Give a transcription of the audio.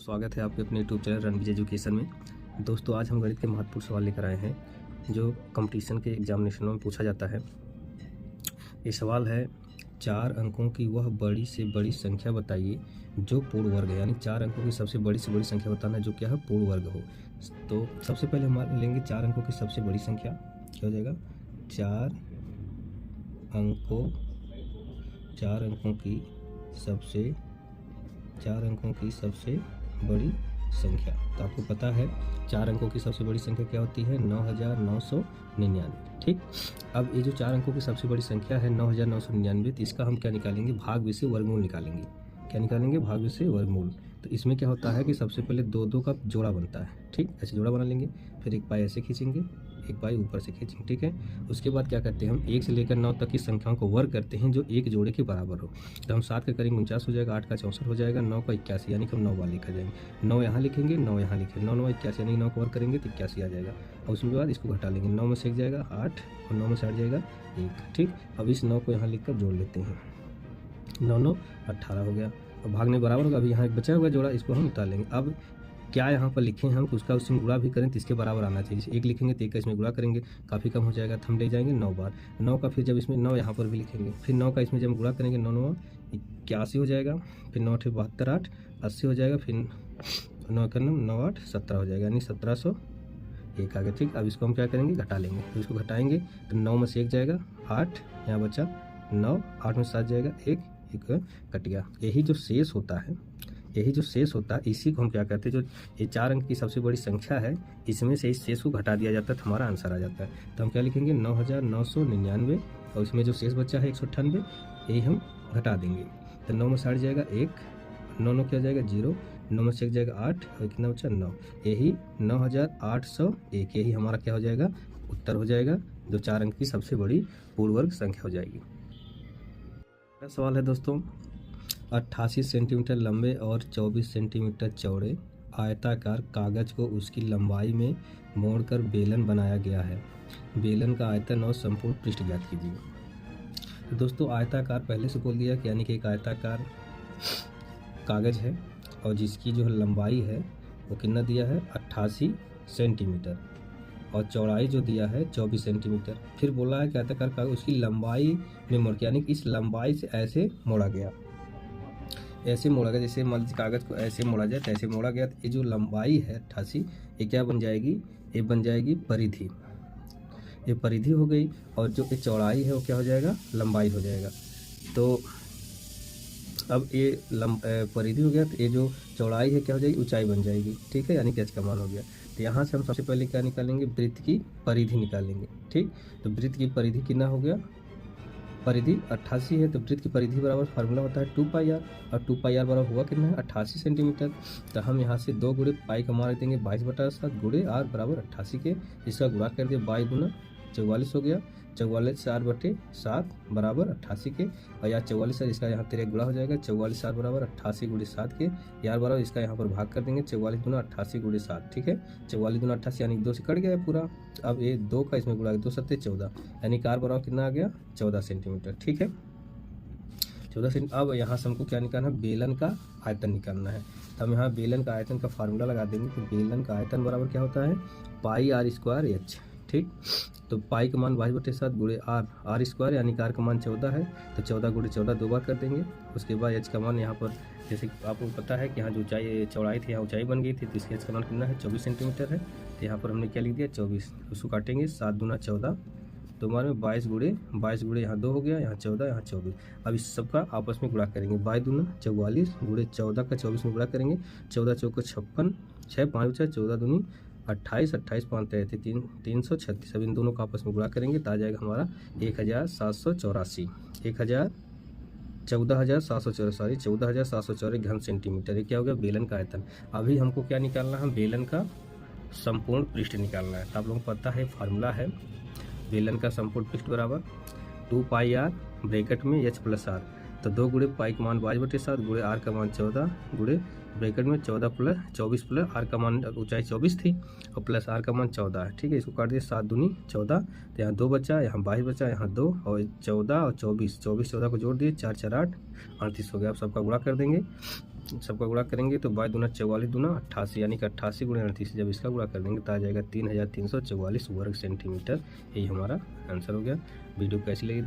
स्वागत है आपके अपने यूट्यूब चैनल रणविज एजुकेशन में। दोस्तों, आज हम गणित के महत्वपूर्ण सवाल लेकर आए हैं जो कंपटीशन के एग्जामिनेशनों में पूछा जाता है। ये सवाल है, 4 अंकों की वह बड़ी से बड़ी संख्या बताइए जो पूर्ण वर्ग है। यानी 4 अंकों की सबसे बड़ी से बड़ी संख्या बताना है जो क्या है, पूर्ण वर्ग हो। तो सबसे पहले हम लेंगे 4 अंकों की सबसे बड़ी संख्या। क्या हो जाएगा? 4 अंकों की सबसे बड़ी संख्या। तो आपको पता है 4 अंकों की सबसे बड़ी संख्या क्या होती है? 9999। ठीक। अब ये जो 4 अंकों की सबसे बड़ी संख्या है 9999, तो इसका हम क्या निकालेंगे? भाग में से वर्गमूल निकालेंगे। क्या निकालेंगे? भाग में से वर्गमूल। तो इसमें क्या होता है कि सबसे पहले 2 का जोड़ा बनता है। ठीक, ऐसे जोड़ा बना लेंगे, फिर एक पाई ऐसे खींचेंगे, एक पाई ऊपर से खींचेंगे। ठीक है। उसके बाद क्या करते हैं हम 1 से लेकर 9 तक की संख्याओं को वर्ग करते हैं जो एक जोड़े के बराबर हो। तो हम 7 का करेंगे 49 हो जाएगा, 8 का 64 हो जाएगा, 9 का 81, यानी कि हम 9 बार लेकर जाएंगे। 9 यहाँ लिखेंगे, 9 यहाँ लिखेंगे, 9 9 81, यानी 9 को वर्ग करेंगे तो 81 आ जाएगा। और उसके बाद इसको घटा लेंगे, 9 में से 1 जाएगा 8 और 9 में से 8 जाएगा 1। ठीक। अब इस 9 को यहाँ लिख कर जोड़ लेते हैं, 9 9 18 हो गया। और भागने बराबर होगा। अभी यहाँ एक बचा हुआ जोड़ा, इसको हम उतार लेंगे। अब क्या यहाँ पर लिखें हम, उसका उसमें गुणा भी करें तो इसके बराबर आना चाहिए। जैसे 1 लिखेंगे तो 1 का इसमें गुणा करेंगे, काफ़ी कम हो जाएगा, तो हम ले जाएंगे 9 बार। 9 का फिर जब इसमें 9 यहाँ पर भी लिखेंगे, फिर 9 का इसमें जब गुणा करेंगे 9 9 81 हो जाएगा, फिर 9 8 72 8 80 हो जाएगा, फिर 9 का 9 8 17 हो जाएगा, यानी 1701 आ गया। ठीक। अब इसको हम क्या करेंगे? घटा लेंगे। तो इसको घटाएंगे तो 9 में से 1 जाएगा 8, यहाँ बचा 9, 8 में 7 जाएगा 1 कट गया। यही जो शेष होता है इसी को हम क्या कहते हैं, जो ये 4 अंक की सबसे बड़ी संख्या है, इसमें से इस शेष को घटा दिया जाता है तो हमारा आंसर आ जाता है। तो हम क्या लिखेंगे? 9999, और इसमें जो शेष बचा है 198, यही हम घटा देंगे। तो 9 में 60 जाएगा 1, 9 9 क्या जाएगा 0, 9 में से 1 जाएगा 8 और कितना बचा 9, यही 9801, यही हमारा क्या हो जाएगा? उत्तर हो जाएगा, जो 4 अंक की सबसे बड़ी पूर्ण वर्ग संख्या हो जाएगी। अगला सवाल है दोस्तों, 88 सेंटीमीटर लंबे और 24 सेंटीमीटर चौड़े आयताकार कागज को उसकी लंबाई में मोड़कर बेलन बनाया गया है। बेलन का आयतन और संपूर्ण पृष्ठ ज्ञात कीजिए। तो दोस्तों, आयताकार पहले से बोल दिया कि यानी कि एक आयताकार कागज है और जिसकी जो लंबाई है वो कितना दिया है? 88 सेंटीमीटर, और चौड़ाई जो दिया है 24 सेंटीमीटर। फिर बोला है कि आयताकार कागज उसकी लंबाई में मोड़ के, यानी कि इस लंबाई से ऐसे मोड़ा गया, ऐसे मोड़ा गया। जैसे मान लीजिए कागज़ को ऐसे मोड़ा जाए तो ऐसे मोड़ा गया, तो ये जो लंबाई है 88, ये क्या बन जाएगी? ये बन जाएगी परिधि। ये परिधि हो गई, और जो ये चौड़ाई है वो क्या हो जाएगा? लंबाई हो जाएगा। तो अब ये परिधि हो गया, तो ये जो चौड़ाई है क्या हो जाएगी? ऊंचाई बन जाएगी। ठीक है, यानी कि h का मान हो गया। तो यहाँ से हम सबसे पहले क्या निकालेंगे? वृत्त की परिधि निकालेंगे। ठीक। तो वृत्त की परिधि कितना हो गया? परिधि 88 है, तो वृत्त की परिधि बराबर फार्मूला होता है 2πr, और 2πr बराबर हुआ कितना है? 88 सेंटीमीटर। तो हम यहाँ से 2 गुणे पाई का मान रख देंगे 22/7 गुणे r बराबर 88 के, इसका गुणा कर दिया 22 गुना 44 हो गया, 44 4/7 बराबर 88 के, और यहाँ 44 है, इसका यहाँ 13 गुणा हो जाएगा, 44 4 बराबर 88 गुणे 7 के, यार बराबर इसका यहाँ पर भाग कर देंगे 44 गुना 88 गुणे 7। ठीक है, 44 गुना 88 यानी 2 से कट गया है पूरा। अब ये 2 का इसमें गुणा 2 7 14, यानी कार बराबर कितना आ गया? 14 सेंटीमीटर। ठीक है, 14 सेंटीमीटर। अब यहाँ से हमको क्या निकालना है? बेलन का आयतन निकालना है। तो हम यहाँ बेलन का आयतन का फार्मूला लगा देंगे। तो बेलन का आयतन बराबर क्या होता है? पाई r स्क्वायर h। ठीक। तो पाई का मान 22/7 गुणे r स्क्वायर, यानी कार का मान 14 है, तो 14 गुणे 14 2 बार कर देंगे। उसके बाद h का मान यहाँ पर, जैसे आपको पता है कि यहाँ जो ऊंचाई चौड़ाई थी, यहाँ ऊंचाई बन गई थी, तो इसके h का मान कितना है? 24 सेंटीमीटर है। तो यहाँ पर हमने क्या लिख दिया? 24। उसको काटेंगे 7 दूना 14, 2 बार में 22 गुणे यहाँ 2 हो गया, यहाँ 14, यहाँ 24। अब इस सब का आपस में गुणा करेंगे, 22 दूना 44 गुणे 14 का 24 में गुणा करेंगे, 14 चौको 56, 6 5 14 दूनी 28, 28 5 336। अब इन दोनों का आपस में गुणा करेंगे तो आ जाएगा हमारा 1784, 14,784 घन सेंटीमीटर। ये क्या हो गया? बेलन का आयतन। अभी हमको क्या निकालना है? बेलन का संपूर्ण पृष्ठ निकालना है। तो आप लोगों को पता है फार्मूला है, बेलन का संपूर्ण पृष्ठ बराबर 2πr ब्रैकेट में h + r। तो 2 गुणे पाई का मान 22/7 गुणे r का मान 14 गुणे ब्रैकेट में 14 + 24 + r का मान, ऊंचाई 24 थी, और प्लस r का मान 14 है। ठीक है, इसको काट दिया 7 दूनी 14, तो यहाँ 2 बचा, यहाँ 22 बचा, यहाँ 2 और 14 और 24 14 को जोड़ दिए 4 4 8 38 हो गया। अब सबका गुणा कर देंगे, सबका गुणा करेंगे तो 22×44 दूना 88, यानी कि 88 × 38 जब इसका गुणा कर देंगे तो आ जाएगा 3344 वर्ग सेंटीमीटर। यही हमारा आंसर हो गया। वीडियो कैसी लगी